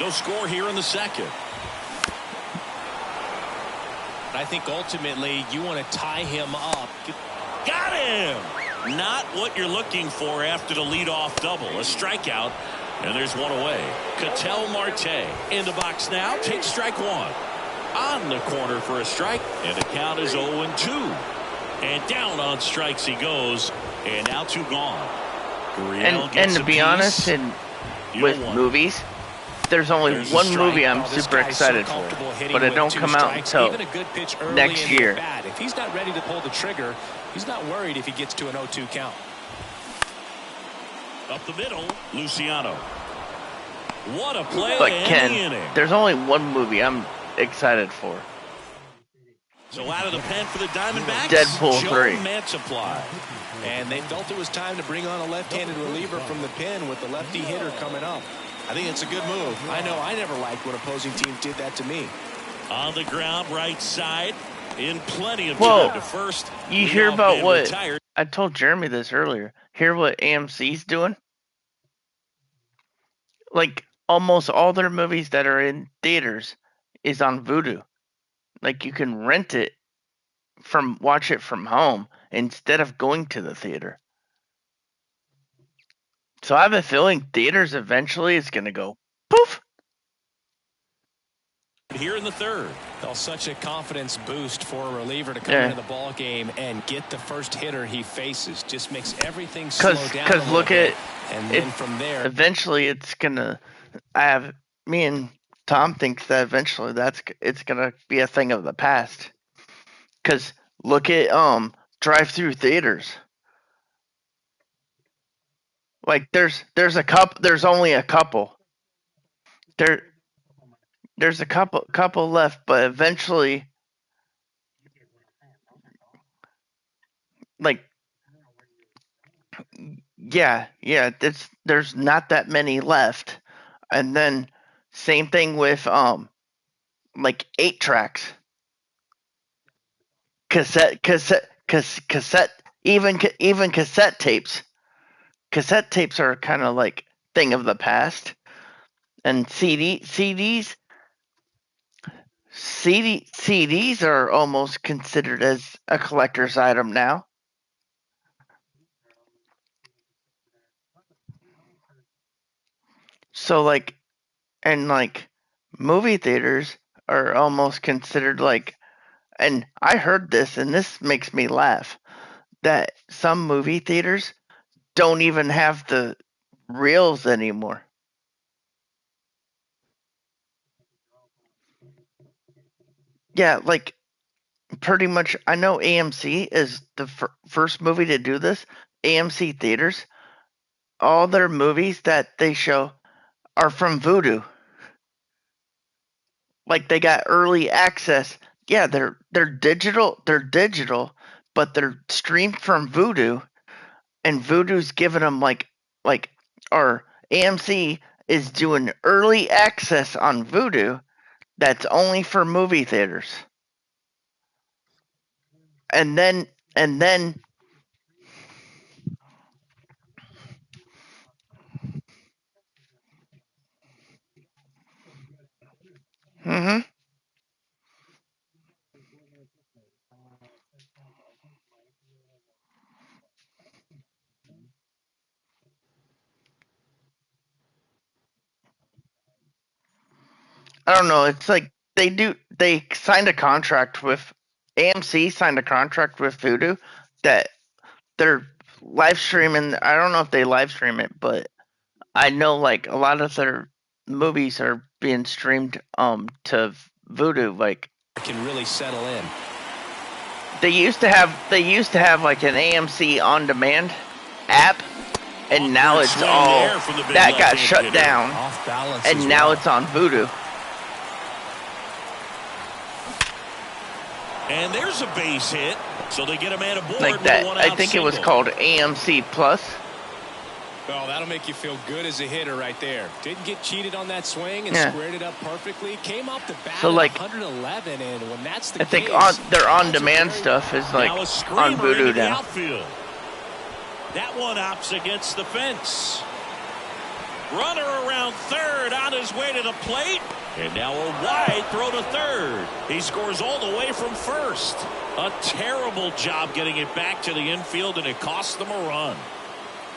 No score here in the second. I think ultimately you want to tie him up. Got him. Not what you're looking for after the leadoff double. A strikeout. And there's one away. Ketel Marte in the box now. Takes strike one. On the corner for a strike. And the count is 0-2. And down on strikes he goes. And now two gone. Gurriel And to a be piece. honest, with movies, there's only There's a one strike. movie I'm This super guy's so excited for, comfortable hitting but it with don't two come out strikes. until Even a good pitch early next in the year. at-bat. If he's not ready to pull the trigger, he's not worried if he gets to an 0-2 count. Up the middle, Luciano. What a play But to end the Ken, inning. there's only one movie I'm excited for. So out of the pen for the Diamondbacks, Deadpool Joe 3. Mantiply. And they felt it was time to bring on a left-handed reliever from the pen with the lefty hitter coming up. I think it's a good move. I know I never liked when opposing teams did that to me. On the ground, right side, in plenty of Whoa. time to first. You hear Leadoff about man what retired. I told Jeremy this earlier. Hear what AMC's doing? Like almost all their movies that are in theaters is on Vudu. Like you can rent it watch it from home instead of going to the theater. So I have a feeling theaters eventually is going to go poof. Here in the third. Well, such a confidence boost for a reliever to come into the ball game and get the first hitter he faces. Just makes everything slow down. Because look at and then from there, eventually it's gonna. Me and Tom thinks that eventually it's gonna be a thing of the past. Because look at drive-through theaters. Like there's only a couple. There's a couple left, but eventually, like, yeah, there's not that many left, and then same thing with like 8-tracks, cassette, even cassette tapes. Cassette tapes are kind of like thing of the past, and CDs are almost considered as a collector's item now. So like movie theaters are almost considered like, and I heard this and this makes me laugh, that some movie theaters don't even have the reels anymore. Yeah, like pretty much. I know AMC is the first movie to do this. AMC theaters, all their movies that they show are from Vudu. Like they got early access. Yeah, they're digital. They're digital, but they're streamed from Vudu, and Vudu's giving them like or AMC is doing early access on Vudu that's only for movie theaters. And then mhm. I don't know, it's like they signed a contract with AMC signed a contract with Vudu that they're live streaming. I don't know if they live stream it, but I know like a lot of their movies are being streamed to Vudu. Like Can really settle in. they used to have like an AMC on demand app, and now it's all that got shut down, Off balance and as now well. it's on Vudu. And there's a base hit, so they get a man aboard. Like with that. a one-out I think it was single. called AMC Plus. Well, that'll make you feel good as a hitter right there. Didn't get cheated on that swing and Yeah. squared it up perfectly. Came off the bat So, at like, 111, and when that's the I think case, their that's on-demand a very- stuff is like Now a on screamer into Vudu the now. outfield. That one opts against the fence. Runner around third on his way to the plate. And now a wide throw to third. He scores all the way from first. A terrible job getting it back to the infield, and it cost them a run.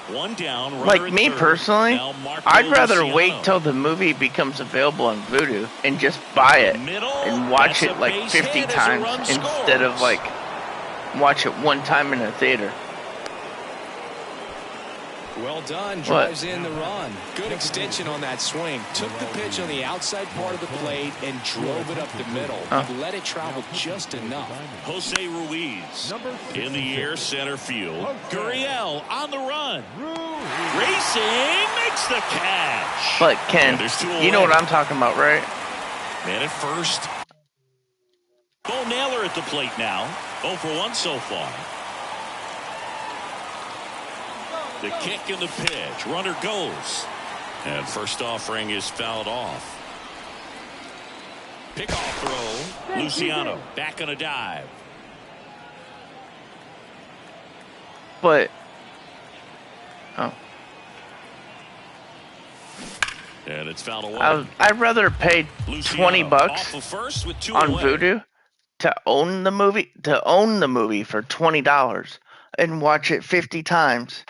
One down. Runner Like at me third. personally, Now Marco I'd rather Luciano. wait till the movie becomes available on Vudu and just buy it Middle, and watch that's it a like base 50 hit as a times run instead of scores. like watch it one time in a theater. Well done. What? Drives in the run. Good extension on that swing. Took the pitch on the outside part of the plate and drove it up the middle. Huh. Let it travel just enough. Jose Ruiz Number in the air center field. Gurriel on the run. Ruiz. Racing makes the catch. But Ken, Yeah, there's two you know away. what I'm talking about, right? Man at first. Bo Naylor at the plate now. 0 for 1 so far. The kick and the pitch. Runner goes. And first offering is fouled off. Pickoff throw. Luciano back on a dive. But oh, And it's fouled away. I'd rather pay Luciano $20 off of first with 2 on away. Vudu to own the movie for $20 and watch it 50 times,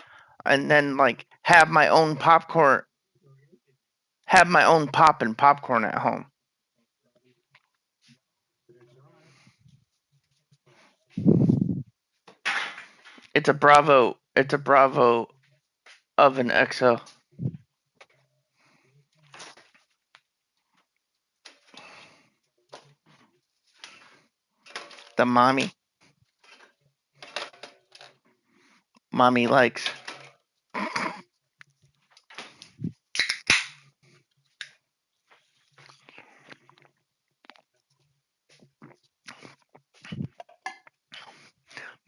and then like have my own pop and popcorn at home. It's a Bravo Oven XL. The mommy likes.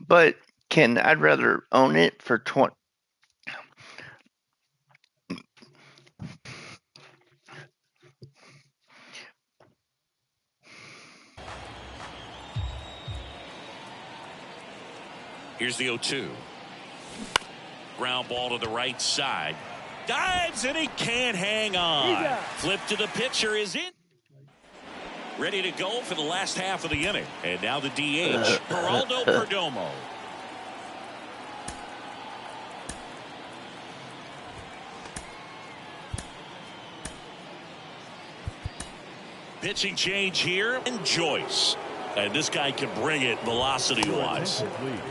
But Ken, I'd rather own it for 20. Here's the 0-2. Ground ball to the right side. Dives and he can't hang on. Flip to the pitcher is in. Ready to go for the last half of the inning. And now the DH, Geraldo Perdomo. Pitching change here, and Joyce. And this guy can bring it velocity-wise.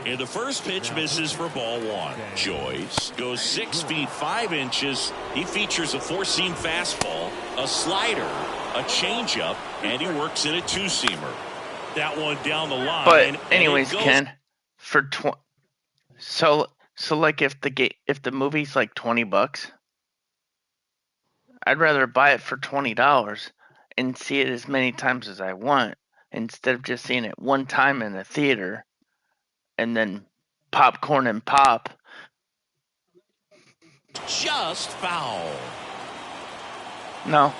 And the first pitch misses for ball 1. Joyce goes 6 feet 5 inches. He features a 4-seam fastball, a slider, a changeup, and he works in a 2-seamer. That one down the line. But and anyways, it goes. Ken, for so like if the movie's like $20, I'd rather buy it for $20 and see it as many times as I want instead of just seeing it one time in a theater and then popcorn and pop. Just foul. No.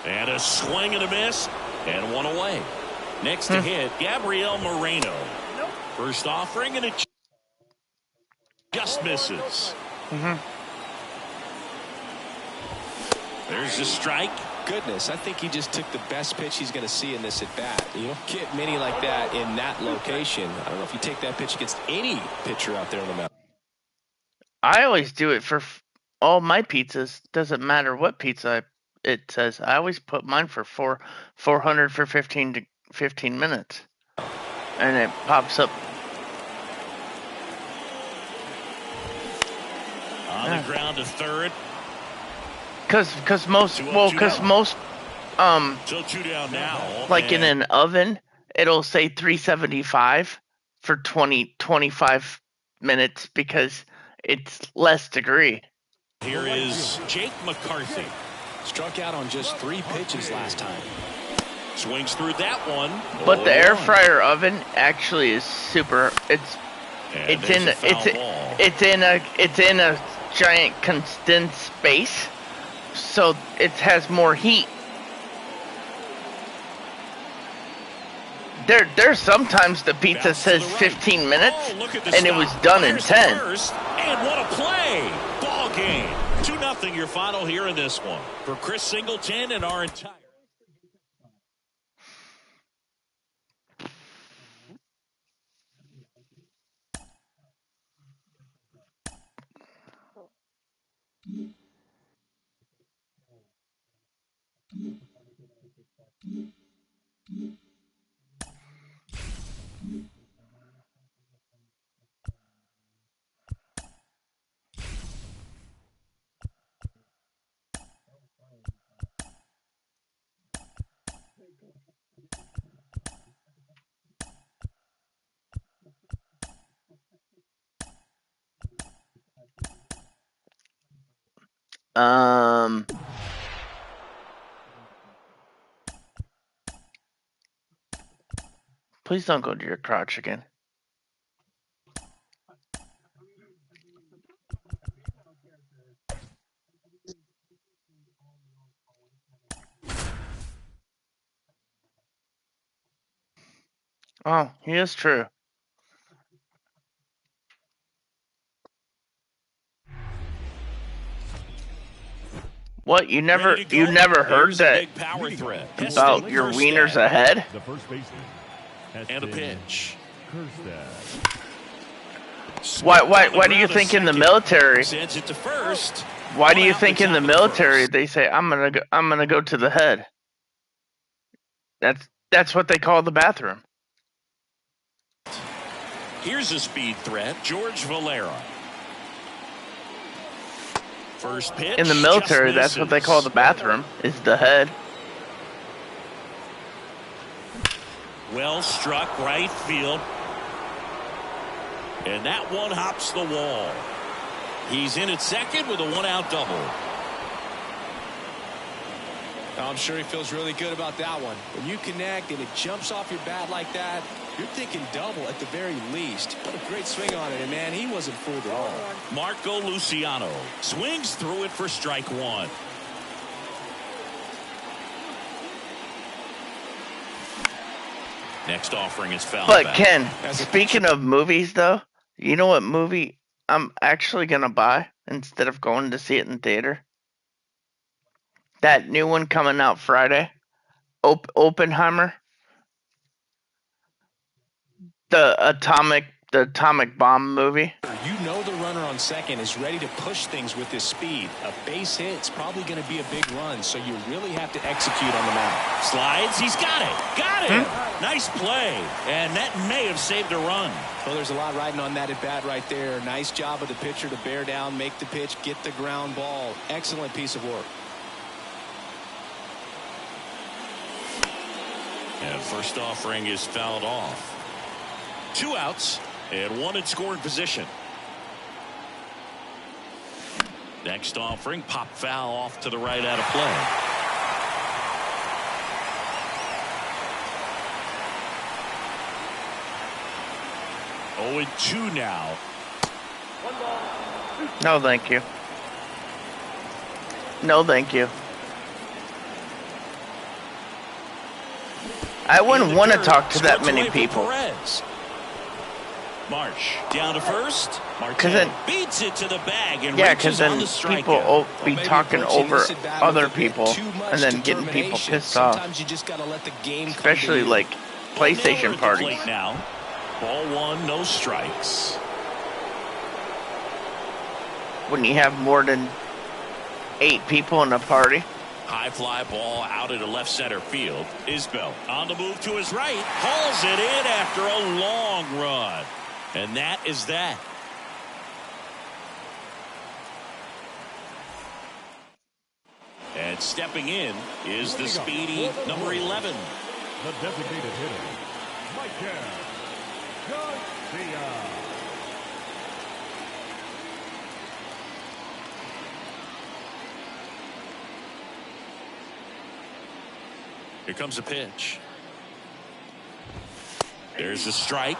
And a swing and a miss, and one away. Next to hit, Gabriel Moreno. First offering, and it just misses. There's a strike. Goodness, I think he just took the best pitch he's going to see in this at bat. You don't get many like that in that location. I don't know if you take that pitch against any pitcher out there on the mound. I always do it for all my pizzas. Doesn't matter what pizza it says. I always put mine for 400 for 15 minutes, and it pops up. On the ground to third. Cause most So 2 down now. like in an oven, it'll say 375 for 25 minutes because it's less degree. Here is Jake McCarthy. Struck out on just 3 pitches last time. Swings through that one. But the air 0-1. fryer oven actually is super. It's And there's a foul ball. it's in a giant condensed space, so it has more heat. There's sometimes the pizza Bounce to says the right. 15 minutes, Oh, look at the and it was stop. done in Fires to 10. first, and what a play! Ball game. 2-0 your final here in this one. For Chris Singleton and our entire. Please don't go to your crotch again. Oh, he is true. What, you never Ready to go? heard Here's a that big power threat. about Heston your Kjerstad. wieners ahead? The first baseman. And a Heston pitch. Kjerstad. Why do you think in the military? Sends it to first. Why do One you out, think the in the top of the military first. they say I'm gonna go to the head? That's what they call the bathroom. Here's a speed threat, George Valera. First pitch. In the military, just that's what they call misses. the bathroom, is the head. Well struck right field. And that one hops the wall. He's in at second with a 1-out double. I'm sure he feels really good about that one. When you connect and it jumps off your bat like that, you're thinking double at the very least. What a great swing on it, and man, he wasn't fooled at all. Marco Luciano swings through it for strike one. Next offering is foul But back. Ken, As a speaking of movies though, you know what movie I'm actually gonna buy instead of going to see it in theater? That new one coming out Friday, Oppenheimer, the atomic bomb movie. You know the runner on second is ready to push things with his speed. A base hit's probably going to be a big run, so you really have to execute on the mound. Slides, he's got it. Got it. Nice play. And that may have saved a run. Well, there's a lot riding on that at bat right there. Nice job of the pitcher to bear down, make the pitch, get the ground ball. Excellent piece of work. And first offering is fouled off. 2 outs and 1 in scoring position. Next offering, pop foul off to the right out of play. Oh, and 2 now. No, thank you. No, thank you. I wouldn't want to talk to that many people. Marsh down to first. Because then beats it to the bag and yeah, because then people will be talking over other people and then getting people pissed off. Sometimes you just gotta let the game come Especially to you. like PlayStation parties. Now, ball one, no strikes. When you have more than 8 people in a party. High fly ball out into left center field. Isbell on the move to his right. Hauls it in after a long run. And that is that. And stepping in is the speedy number 11. The designated hitter, Mike Garcia. Here comes a pitch. There's a strike.